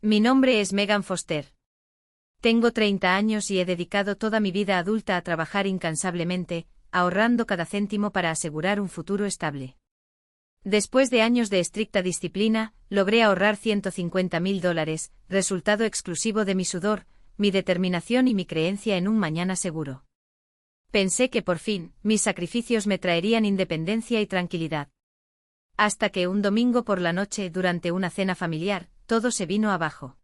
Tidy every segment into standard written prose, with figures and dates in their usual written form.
Mi nombre es Megan Foster. Tengo 30 años y he dedicado toda mi vida adulta a trabajar incansablemente, ahorrando cada céntimo para asegurar un futuro estable. Después de años de estricta disciplina, logré ahorrar $150,000, resultado exclusivo de mi sudor, mi determinación y mi creencia en un mañana seguro. Pensé que por fin, mis sacrificios me traerían independencia y tranquilidad. Hasta que un domingo por la noche, durante una cena familiar, todo se vino abajo.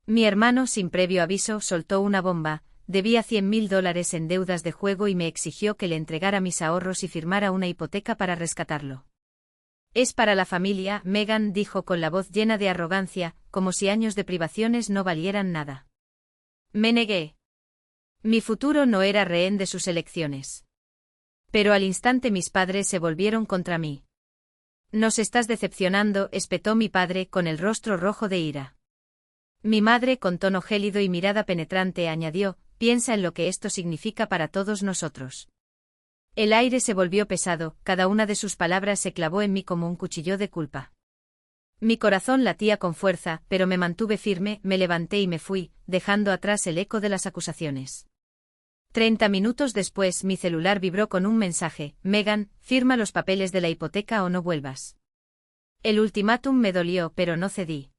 Mi hermano, sin previo aviso, soltó una bomba, debía $100,000 en deudas de juego y me exigió que le entregara mis ahorros y firmara una hipoteca para rescatarlo. Es para la familia, Megan dijo con la voz llena de arrogancia, como si años de privaciones no valieran nada. Me negué. Mi futuro no era rehén de sus elecciones. Pero al instante mis padres se volvieron contra mí. Nos estás decepcionando, espetó mi padre con el rostro rojo de ira. Mi madre, con tono gélido y mirada penetrante, añadió, piensa en lo que esto significa para todos nosotros. El aire se volvió pesado, cada una de sus palabras se clavó en mí como un cuchillo de culpa. Mi corazón latía con fuerza, pero me mantuve firme, me levanté y me fui, dejando atrás el eco de las acusaciones. 30 minutos después mi celular vibró con un mensaje, Megan, firma los papeles de la hipoteca o no vuelvas. El ultimátum me dolió, pero no cedí.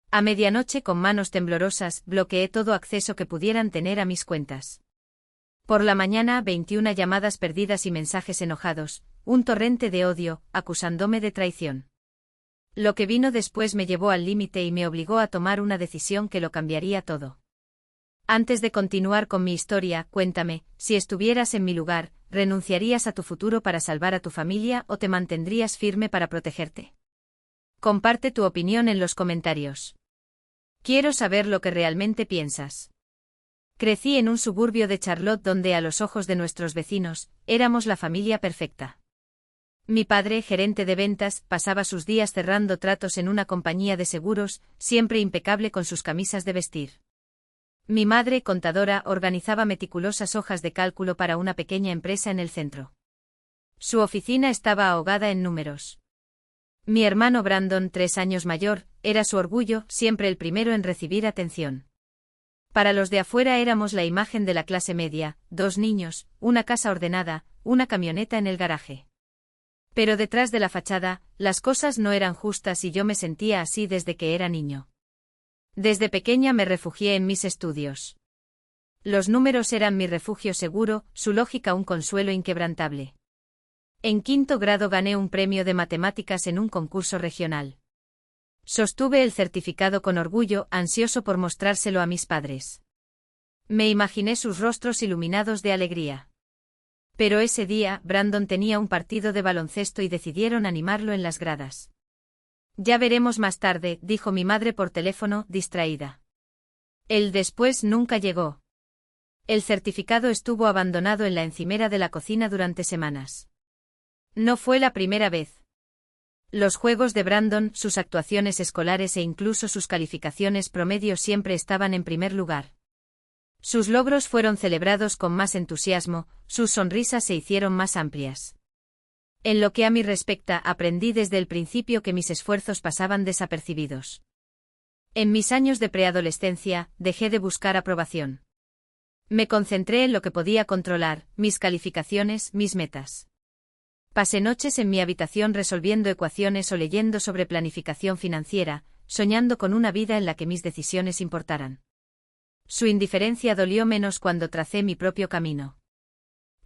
A medianoche, con manos temblorosas, bloqueé todo acceso que pudieran tener a mis cuentas. Por la mañana, 21 llamadas perdidas y mensajes enojados, un torrente de odio, acusándome de traición. Lo que vino después me llevó al límite y me obligó a tomar una decisión que lo cambiaría todo. Antes de continuar con mi historia, cuéntame, si estuvieras en mi lugar, ¿renunciarías a tu futuro para salvar a tu familia o te mantendrías firme para protegerte? Comparte tu opinión en los comentarios. Quiero saber lo que realmente piensas. Crecí en un suburbio de Charlotte donde, a los ojos de nuestros vecinos, éramos la familia perfecta. Mi padre, gerente de ventas, pasaba sus días cerrando tratos en una compañía de seguros, siempre impecable con sus camisas de vestir. Mi madre, contadora, organizaba meticulosas hojas de cálculo para una pequeña empresa en el centro. Su oficina estaba ahogada en números. Mi hermano Brandon, 3 años mayor, era su orgullo, siempre el primero en recibir atención. Para los de afuera éramos la imagen de la clase media, 2 niños, una casa ordenada, una camioneta en el garaje. Pero detrás de la fachada, las cosas no eran justas y yo me sentía así desde que era niño. Desde pequeña me refugié en mis estudios. Los números eran mi refugio seguro, su lógica un consuelo inquebrantable. En 5º grado gané un premio de matemáticas en un concurso regional. Sostuve el certificado con orgullo, ansioso por mostrárselo a mis padres. Me imaginé sus rostros iluminados de alegría. Pero ese día, Brandon tenía un partido de baloncesto y decidieron animarlo en las gradas. Ya veremos más tarde, dijo mi madre por teléfono, distraída. El después nunca llegó. El certificado estuvo abandonado en la encimera de la cocina durante semanas. No fue la primera vez. Los juegos de Brandon, sus actuaciones escolares e incluso sus calificaciones promedio siempre estaban en primer lugar. Sus logros fueron celebrados con más entusiasmo, sus sonrisas se hicieron más amplias. En lo que a mí respecta, aprendí desde el principio que mis esfuerzos pasaban desapercibidos. En mis años de preadolescencia, dejé de buscar aprobación. Me concentré en lo que podía controlar, mis calificaciones, mis metas. Pasé noches en mi habitación resolviendo ecuaciones o leyendo sobre planificación financiera, soñando con una vida en la que mis decisiones importaran. Su indiferencia dolió menos cuando tracé mi propio camino.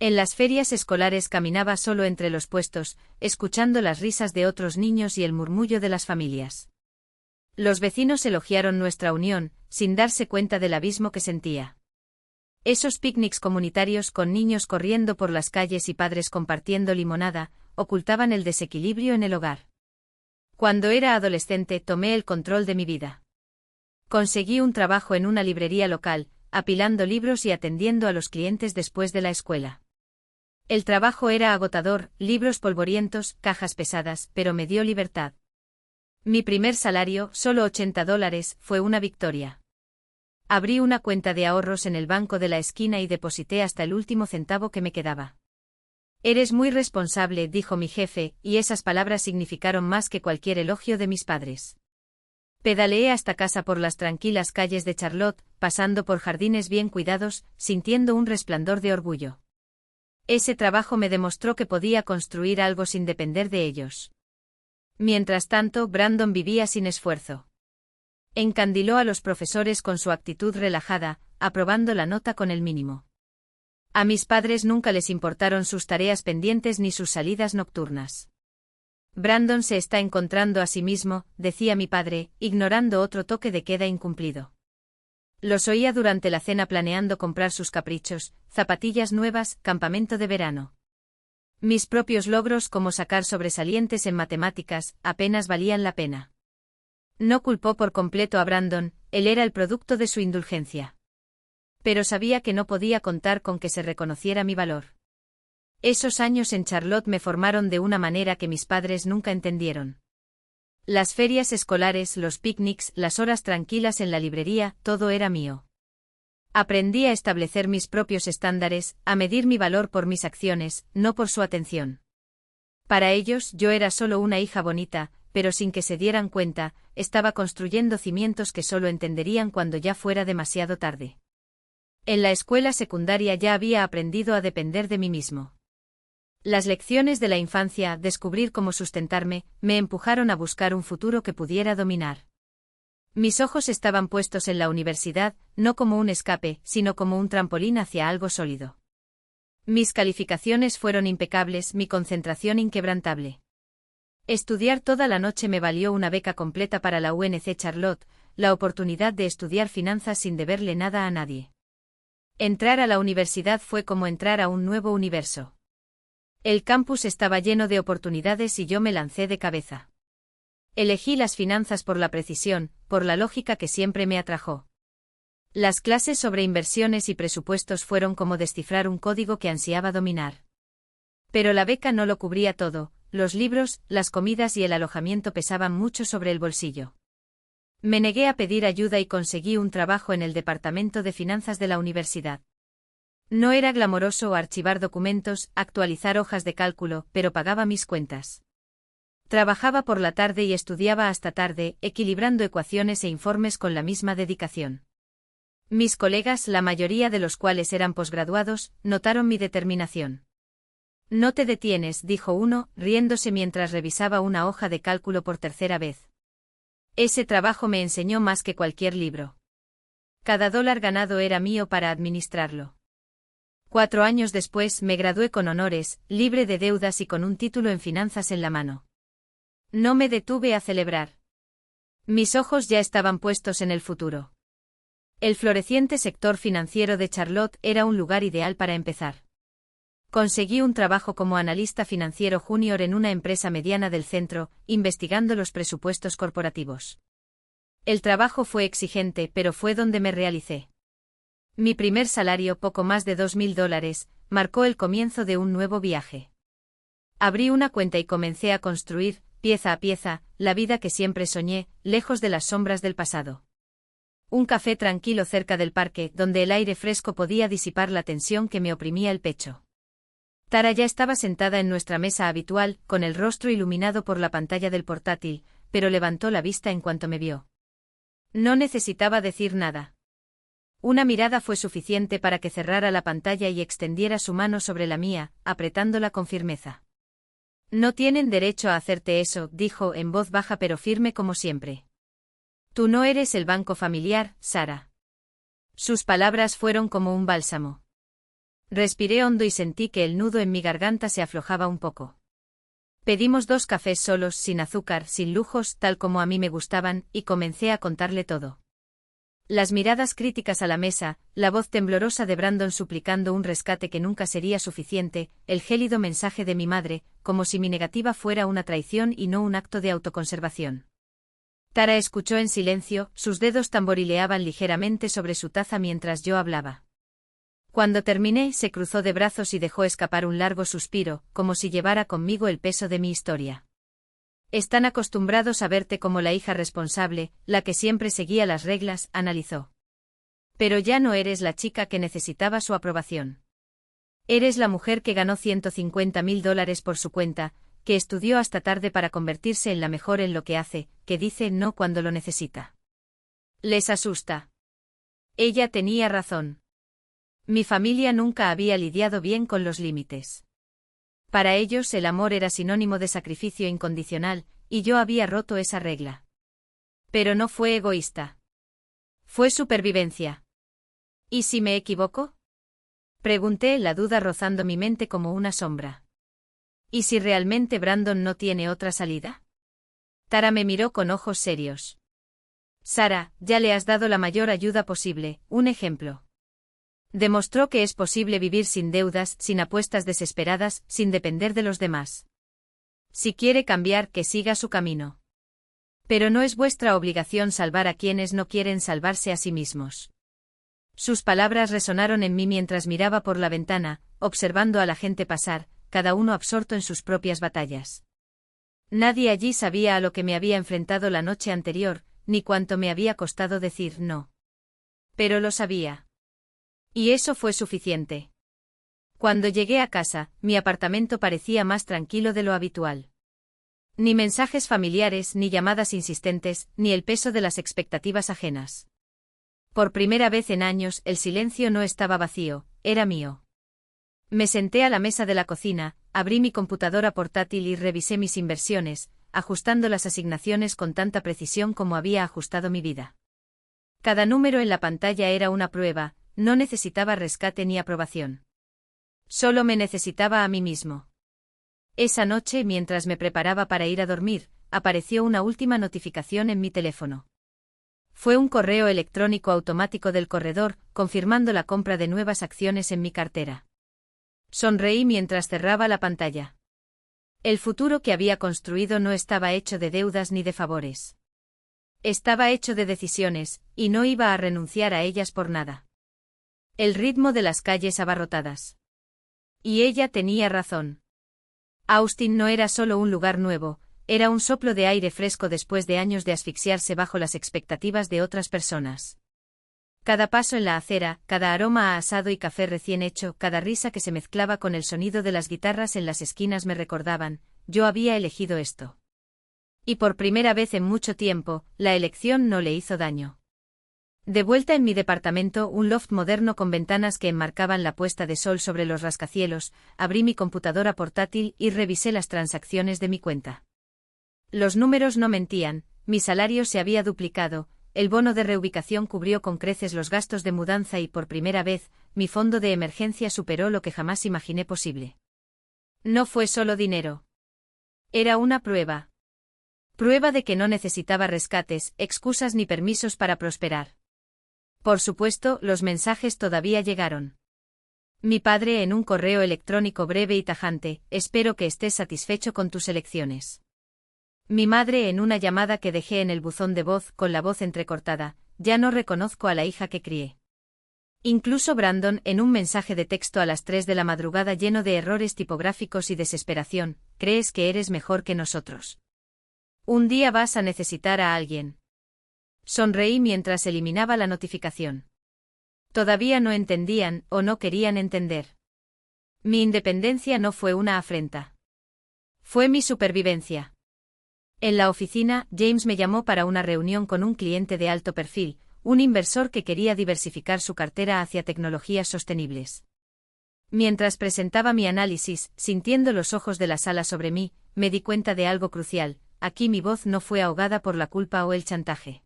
En las ferias escolares caminaba solo entre los puestos, escuchando las risas de otros niños y el murmullo de las familias. Los vecinos elogiaron nuestra unión, sin darse cuenta del abismo que sentía. Esos picnics comunitarios con niños corriendo por las calles y padres compartiendo limonada, ocultaban el desequilibrio en el hogar. Cuando era adolescente tomé el control de mi vida. Conseguí un trabajo en una librería local, apilando libros y atendiendo a los clientes después de la escuela. El trabajo era agotador, libros polvorientos, cajas pesadas, pero me dio libertad. Mi primer salario, solo $80, fue una victoria. Abrí una cuenta de ahorros en el banco de la esquina y deposité hasta el último centavo que me quedaba. Eres muy responsable, dijo mi jefe, y esas palabras significaron más que cualquier elogio de mis padres. Pedaleé hasta casa por las tranquilas calles de Charlotte, pasando por jardines bien cuidados, sintiendo un resplandor de orgullo. Ese trabajo me demostró que podía construir algo sin depender de ellos. Mientras tanto, Brandon vivía sin esfuerzo. Encandiló a los profesores con su actitud relajada, aprobando la nota con el mínimo. A mis padres nunca les importaron sus tareas pendientes ni sus salidas nocturnas. Brandon se está encontrando a sí mismo, decía mi padre, ignorando otro toque de queda incumplido. Los oía durante la cena planeando comprar sus caprichos, zapatillas nuevas, campamento de verano. Mis propios logros como sacar sobresalientes en matemáticas, apenas valían la pena. No culpó por completo a Brandon, él era el producto de su indulgencia. Pero sabía que no podía contar con que se reconociera mi valor. Esos años en Charlotte me formaron de una manera que mis padres nunca entendieron. Las ferias escolares, los picnics, las horas tranquilas en la librería, todo era mío. Aprendí a establecer mis propios estándares, a medir mi valor por mis acciones, no por su atención. Para ellos, yo era solo una hija bonita, pero sin que se dieran cuenta, estaba construyendo cimientos que solo entenderían cuando ya fuera demasiado tarde. En la escuela secundaria ya había aprendido a depender de mí mismo. Las lecciones de la infancia, descubrir cómo sustentarme, me empujaron a buscar un futuro que pudiera dominar. Mis ojos estaban puestos en la universidad, no como un escape, sino como un trampolín hacia algo sólido. Mis calificaciones fueron impecables, mi concentración inquebrantable. Estudiar toda la noche me valió una beca completa para la UNC Charlotte, la oportunidad de estudiar finanzas sin deberle nada a nadie. Entrar a la universidad fue como entrar a un nuevo universo. El campus estaba lleno de oportunidades y yo me lancé de cabeza. Elegí las finanzas por la precisión, por la lógica que siempre me atrajo. Las clases sobre inversiones y presupuestos fueron como descifrar un código que ansiaba dominar. Pero la beca no lo cubría todo, los libros, las comidas y el alojamiento pesaban mucho sobre el bolsillo. Me negué a pedir ayuda y conseguí un trabajo en el departamento de finanzas de la universidad. No era glamoroso archivar documentos, actualizar hojas de cálculo, pero pagaba mis cuentas. Trabajaba por la tarde y estudiaba hasta tarde, equilibrando ecuaciones e informes con la misma dedicación. Mis colegas, la mayoría de los cuales eran posgraduados, notaron mi determinación. No te detienes, dijo uno, riéndose mientras revisaba una hoja de cálculo por tercera vez. Ese trabajo me enseñó más que cualquier libro. Cada dólar ganado era mío para administrarlo. 4 años después me gradué con honores, libre de deudas y con un título en finanzas en la mano. No me detuve a celebrar. Mis ojos ya estaban puestos en el futuro. El floreciente sector financiero de Charlotte era un lugar ideal para empezar. Conseguí un trabajo como analista financiero junior en una empresa mediana del centro, investigando los presupuestos corporativos. El trabajo fue exigente, pero fue donde me realicé. Mi primer salario, poco más de $2.000, marcó el comienzo de un nuevo viaje. Abrí una cuenta y comencé a construir, pieza a pieza, la vida que siempre soñé, lejos de las sombras del pasado. Un café tranquilo cerca del parque, donde el aire fresco podía disipar la tensión que me oprimía el pecho. Tara ya estaba sentada en nuestra mesa habitual, con el rostro iluminado por la pantalla del portátil, pero levantó la vista en cuanto me vio. No necesitaba decir nada. Una mirada fue suficiente para que cerrara la pantalla y extendiera su mano sobre la mía, apretándola con firmeza. No tienen derecho a hacerte eso, dijo en voz baja pero firme como siempre. Tú no eres el banco familiar, Sara. Sus palabras fueron como un bálsamo. Respiré hondo y sentí que el nudo en mi garganta se aflojaba un poco. Pedimos 2 cafés solos, sin azúcar, sin lujos, tal como a mí me gustaban, y comencé a contarle todo. Las miradas críticas a la mesa, la voz temblorosa de Brandon suplicando un rescate que nunca sería suficiente, el gélido mensaje de mi madre, como si mi negativa fuera una traición y no un acto de autoconservación. Tara escuchó en silencio, sus dedos tamborileaban ligeramente sobre su taza mientras yo hablaba. Cuando terminé, se cruzó de brazos y dejó escapar un largo suspiro, como si llevara conmigo el peso de mi historia. Están acostumbrados a verte como la hija responsable, la que siempre seguía las reglas, analizó. Pero ya no eres la chica que necesitaba su aprobación. Eres la mujer que ganó $150.000 por su cuenta, que estudió hasta tarde para convertirse en la mejor en lo que hace, que dice no cuando lo necesita. Les asusta. Ella tenía razón. Mi familia nunca había lidiado bien con los límites. Para ellos el amor era sinónimo de sacrificio incondicional, y yo había roto esa regla. Pero no fue egoísta. Fue supervivencia. ¿Y si me equivoco? Pregunté, la duda rozando mi mente como una sombra. ¿Y si realmente Brandon no tiene otra salida? Tara me miró con ojos serios. Sara, ya le has dado la mayor ayuda posible, un ejemplo. Demostró que es posible vivir sin deudas, sin apuestas desesperadas, sin depender de los demás. Si quiere cambiar, que siga su camino. Pero no es vuestra obligación salvar a quienes no quieren salvarse a sí mismos. Sus palabras resonaron en mí mientras miraba por la ventana, observando a la gente pasar, cada uno absorto en sus propias batallas. Nadie allí sabía a lo que me había enfrentado la noche anterior, ni cuánto me había costado decir no. Pero lo sabía. Y eso fue suficiente. Cuando llegué a casa, mi apartamento parecía más tranquilo de lo habitual. Ni mensajes familiares, ni llamadas insistentes, ni el peso de las expectativas ajenas. Por primera vez en años, el silencio no estaba vacío, era mío. Me senté a la mesa de la cocina, abrí mi computadora portátil y revisé mis inversiones, ajustando las asignaciones con tanta precisión como había ajustado mi vida. Cada número en la pantalla era una prueba, no necesitaba rescate ni aprobación. Solo me necesitaba a mí mismo. Esa noche, mientras me preparaba para ir a dormir, apareció una última notificación en mi teléfono. Fue un correo electrónico automático del corredor, confirmando la compra de nuevas acciones en mi cartera. Sonreí mientras cerraba la pantalla. El futuro que había construido no estaba hecho de deudas ni de favores. Estaba hecho de decisiones, y no iba a renunciar a ellas por nada. El ritmo de las calles abarrotadas. Y ella tenía razón. Austin no era solo un lugar nuevo, era un soplo de aire fresco después de años de asfixiarse bajo las expectativas de otras personas. Cada paso en la acera, cada aroma a asado y café recién hecho, cada risa que se mezclaba con el sonido de las guitarras en las esquinas me recordaban, yo había elegido esto. Y por primera vez en mucho tiempo, la elección no le hizo daño. De vuelta en mi departamento, un loft moderno con ventanas que enmarcaban la puesta de sol sobre los rascacielos, abrí mi computadora portátil y revisé las transacciones de mi cuenta. Los números no mentían, mi salario se había duplicado, el bono de reubicación cubrió con creces los gastos de mudanza y por primera vez, mi fondo de emergencia superó lo que jamás imaginé posible. No fue solo dinero. Era una prueba. Prueba de que no necesitaba rescates, excusas ni permisos para prosperar. Por supuesto, los mensajes todavía llegaron. Mi padre en un correo electrónico breve y tajante, espero que estés satisfecho con tus elecciones. Mi madre en una llamada que dejé en el buzón de voz con la voz entrecortada, ya no reconozco a la hija que crié. Incluso Brandon en un mensaje de texto a las 3 de la madrugada lleno de errores tipográficos y desesperación, ¿crees que eres mejor que nosotros? Un día vas a necesitar a alguien. Sonreí mientras eliminaba la notificación. Todavía no entendían o no querían entender. Mi independencia no fue una afrenta. Fue mi supervivencia. En la oficina, James me llamó para una reunión con un cliente de alto perfil, un inversor que quería diversificar su cartera hacia tecnologías sostenibles. Mientras presentaba mi análisis, sintiendo los ojos de la sala sobre mí, me di cuenta de algo crucial, aquí mi voz no fue ahogada por la culpa o el chantaje.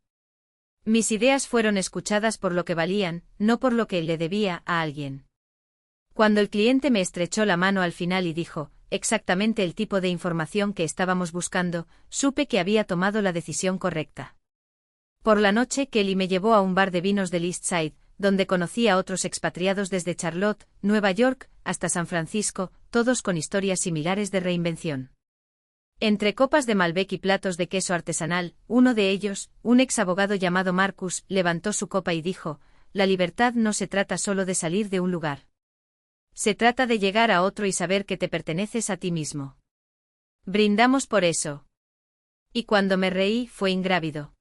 Mis ideas fueron escuchadas por lo que valían, no por lo que le debía a alguien. Cuando el cliente me estrechó la mano al final y dijo, exactamente el tipo de información que estábamos buscando, supe que había tomado la decisión correcta. Por la noche, Kelly me llevó a un bar de vinos del East Side, donde conocí a otros expatriados desde Charlotte, Nueva York, hasta San Francisco, todos con historias similares de reinvención. Entre copas de Malbec y platos de queso artesanal, uno de ellos, un ex abogado llamado Marcus, levantó su copa y dijo, la libertad no se trata solo de salir de un lugar. Se trata de llegar a otro y saber que te perteneces a ti mismo. Brindamos por eso. Y cuando me reí, fue ingrávido.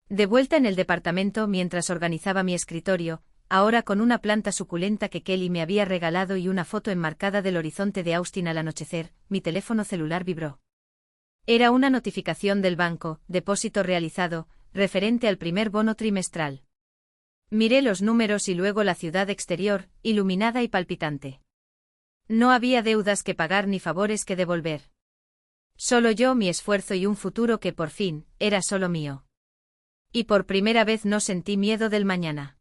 De vuelta en el departamento mientras organizaba mi escritorio, ahora con una planta suculenta que Kelly me había regalado y una foto enmarcada del horizonte de Austin al anochecer, mi teléfono celular vibró. Era una notificación del banco, depósito realizado, referente al primer bono trimestral. Miré los números y luego la ciudad exterior, iluminada y palpitante. No había deudas que pagar ni favores que devolver. Solo yo, mi esfuerzo y un futuro que por fin, era solo mío. Y por primera vez no sentí miedo del mañana.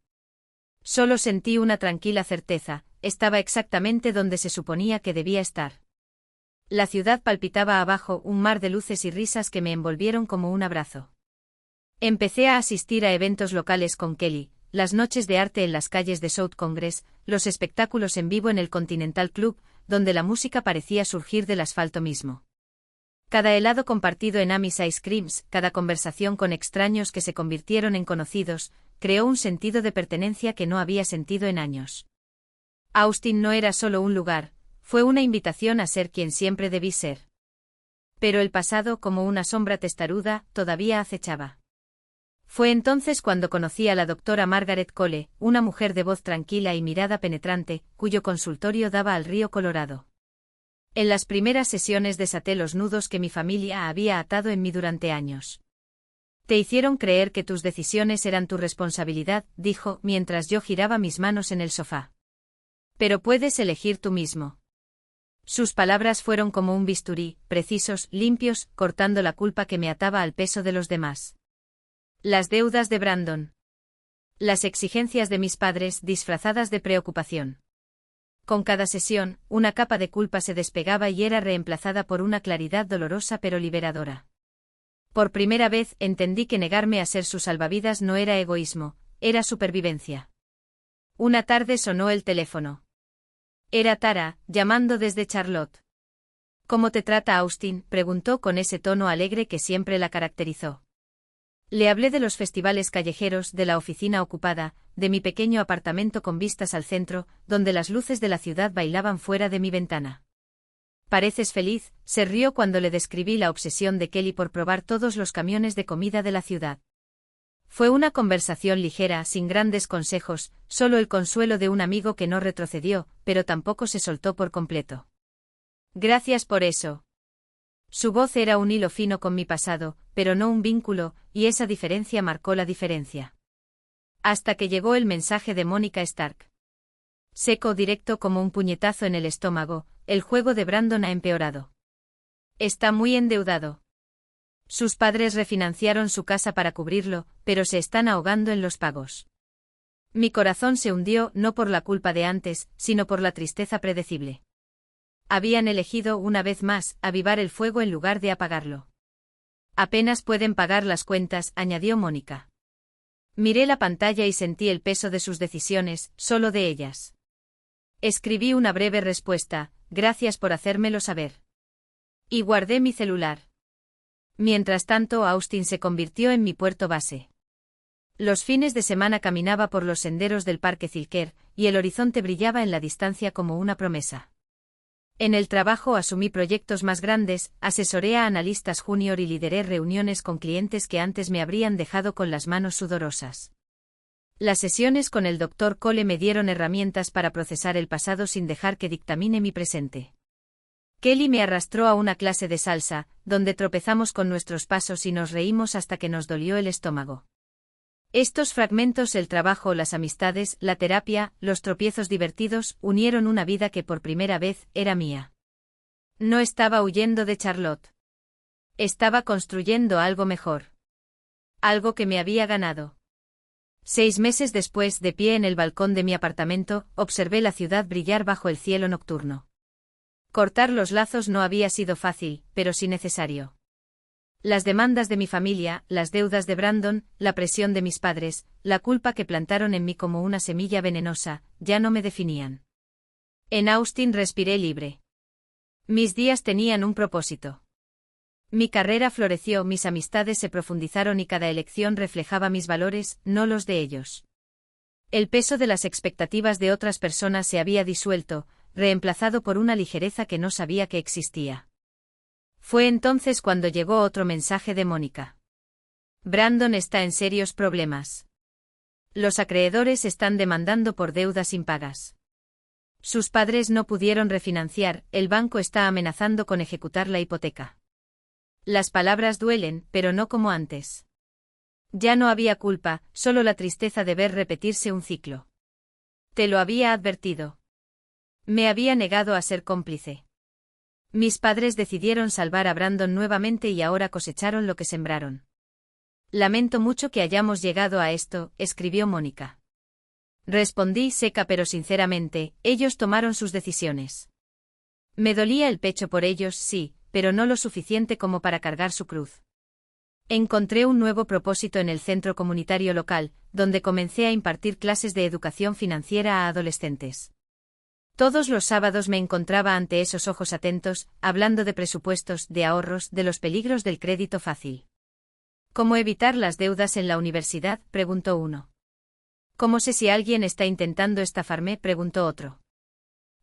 Solo sentí una tranquila certeza, estaba exactamente donde se suponía que debía estar. La ciudad palpitaba abajo, un mar de luces y risas que me envolvieron como un abrazo. Empecé a asistir a eventos locales con Kelly, las noches de arte en las calles de South Congress, los espectáculos en vivo en el Continental Club, donde la música parecía surgir del asfalto mismo. Cada helado compartido en Amy's Ice Creams, cada conversación con extraños que se convirtieron en conocidos, creó un sentido de pertenencia que no había sentido en años. Austin no era solo un lugar, fue una invitación a ser quien siempre debí ser. Pero el pasado, como una sombra testaruda, todavía acechaba. Fue entonces cuando conocí a la doctora Margaret Cole, una mujer de voz tranquila y mirada penetrante, cuyo consultorio daba al río Colorado. En las primeras sesiones desaté los nudos que mi familia había atado en mí durante años. Te hicieron creer que tus decisiones eran tu responsabilidad, dijo, mientras yo giraba mis manos en el sofá. Pero puedes elegir tú mismo. Sus palabras fueron como un bisturí, precisos, limpios, cortando la culpa que me ataba al peso de los demás. Las deudas de Brandon. Las exigencias de mis padres disfrazadas de preocupación. Con cada sesión, una capa de culpa se despegaba y era reemplazada por una claridad dolorosa pero liberadora. Por primera vez entendí que negarme a ser su salvavidas no era egoísmo, era supervivencia. Una tarde sonó el teléfono. Era Tara, llamando desde Charlotte. ¿Cómo te trata Austin?, preguntó con ese tono alegre que siempre la caracterizó. Le hablé de los festivales callejeros, de la oficina ocupada, de mi pequeño apartamento con vistas al centro, donde las luces de la ciudad bailaban fuera de mi ventana. «¿Pareces feliz?», se rió cuando le describí la obsesión de Kelly por probar todos los camiones de comida de la ciudad. Fue una conversación ligera, sin grandes consejos, solo el consuelo de un amigo que no retrocedió, pero tampoco se soltó por completo. «Gracias por eso». Su voz era un hilo fino con mi pasado, pero no un vínculo, y esa diferencia marcó la diferencia. Hasta que llegó el mensaje de Mónica Stark. Seco, directo como un puñetazo en el estómago, el juego de Brandon ha empeorado. Está muy endeudado. Sus padres refinanciaron su casa para cubrirlo, pero se están ahogando en los pagos. Mi corazón se hundió no por la culpa de antes, sino por la tristeza predecible. Habían elegido una vez más avivar el fuego en lugar de apagarlo. Apenas pueden pagar las cuentas, añadió Mónica. Miré la pantalla y sentí el peso de sus decisiones, solo de ellas. Escribí una breve respuesta, gracias por hacérmelo saber. Y guardé mi celular. Mientras tanto, Austin se convirtió en mi puerto base. Los fines de semana caminaba por los senderos del Parque Zilker, y el horizonte brillaba en la distancia como una promesa. En el trabajo asumí proyectos más grandes, asesoré a analistas junior y lideré reuniones con clientes que antes me habrían dejado con las manos sudorosas. Las sesiones con el Dr. Cole me dieron herramientas para procesar el pasado sin dejar que dictamine mi presente. Kelly me arrastró a una clase de salsa, donde tropezamos con nuestros pasos y nos reímos hasta que nos dolió el estómago. Estos fragmentos, el trabajo, las amistades, la terapia, los tropiezos divertidos, unieron una vida que por primera vez era mía. No estaba huyendo de Charlotte. Estaba construyendo algo mejor. Algo que me había ganado. 6 meses después, de pie en el balcón de mi apartamento, observé la ciudad brillar bajo el cielo nocturno. Cortar los lazos no había sido fácil, pero sí necesario. Las demandas de mi familia, las deudas de Brandon, la presión de mis padres, la culpa que plantaron en mí como una semilla venenosa, ya no me definían. En Austin respiré libre. Mis días tenían un propósito. Mi carrera floreció, mis amistades se profundizaron y cada elección reflejaba mis valores, no los de ellos. El peso de las expectativas de otras personas se había disuelto, reemplazado por una ligereza que no sabía que existía. Fue entonces cuando llegó otro mensaje de Mónica. Brandon está en serios problemas. Los acreedores están demandando por deudas impagas. Sus padres no pudieron refinanciar, el banco está amenazando con ejecutar la hipoteca. Las palabras duelen, pero no como antes. Ya no había culpa, solo la tristeza de ver repetirse un ciclo. Te lo había advertido. Me había negado a ser cómplice. Mis padres decidieron salvar a Brandon nuevamente y ahora cosecharon lo que sembraron. Lamento mucho que hayamos llegado a esto, escribió Mónica. Respondí seca pero sinceramente, ellos tomaron sus decisiones. Me dolía el pecho por ellos, sí, pero no lo suficiente como para cargar su cruz. Encontré un nuevo propósito en el centro comunitario local, donde comencé a impartir clases de educación financiera a adolescentes. Todos los sábados me encontraba ante esos ojos atentos, hablando de presupuestos, de ahorros, de los peligros del crédito fácil. ¿Cómo evitar las deudas en la universidad?, preguntó uno. ¿Cómo sé si alguien está intentando estafarme?, preguntó otro.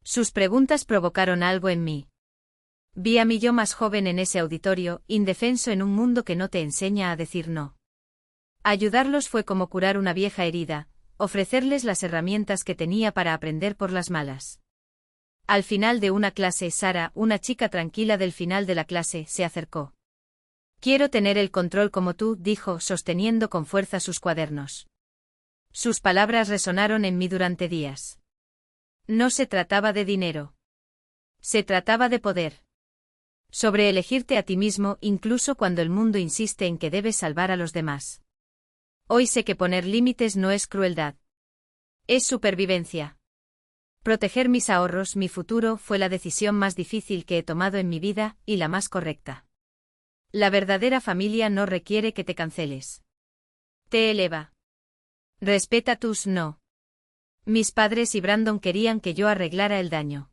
Sus preguntas provocaron algo en mí. Vi a mi yo más joven en ese auditorio, indefenso en un mundo que no te enseña a decir no. Ayudarlos fue como curar una vieja herida, ofrecerles las herramientas que tenía para aprender por las malas. Al final de una clase, Sara, una chica tranquila del final de la clase, se acercó. Quiero tener el control como tú, dijo, sosteniendo con fuerza sus cuadernos. Sus palabras resonaron en mí durante días. No se trataba de dinero. Se trataba de poder. Sobre elegirte a ti mismo, incluso cuando el mundo insiste en que debes salvar a los demás. Hoy sé que poner límites no es crueldad. Es supervivencia. Proteger mis ahorros, mi futuro, fue la decisión más difícil que he tomado en mi vida, y la más correcta. La verdadera familia no requiere que te canceles. Te eleva. Respeta tus no. Mis padres y Brandon querían que yo arreglara el daño.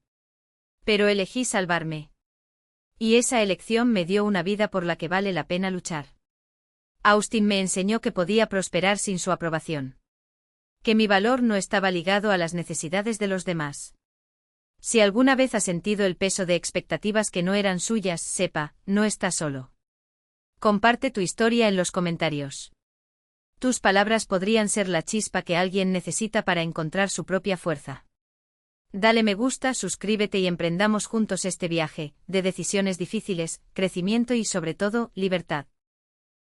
Pero elegí salvarme. Y esa elección me dio una vida por la que vale la pena luchar. Austin me enseñó que podía prosperar sin su aprobación. Que mi valor no estaba ligado a las necesidades de los demás. Si alguna vez ha sentido el peso de expectativas que no eran suyas, sepa, no está solo. Comparte tu historia en los comentarios. Tus palabras podrían ser la chispa que alguien necesita para encontrar su propia fuerza. Dale me gusta, suscríbete y emprendamos juntos este viaje, de decisiones difíciles, crecimiento y sobre todo, libertad.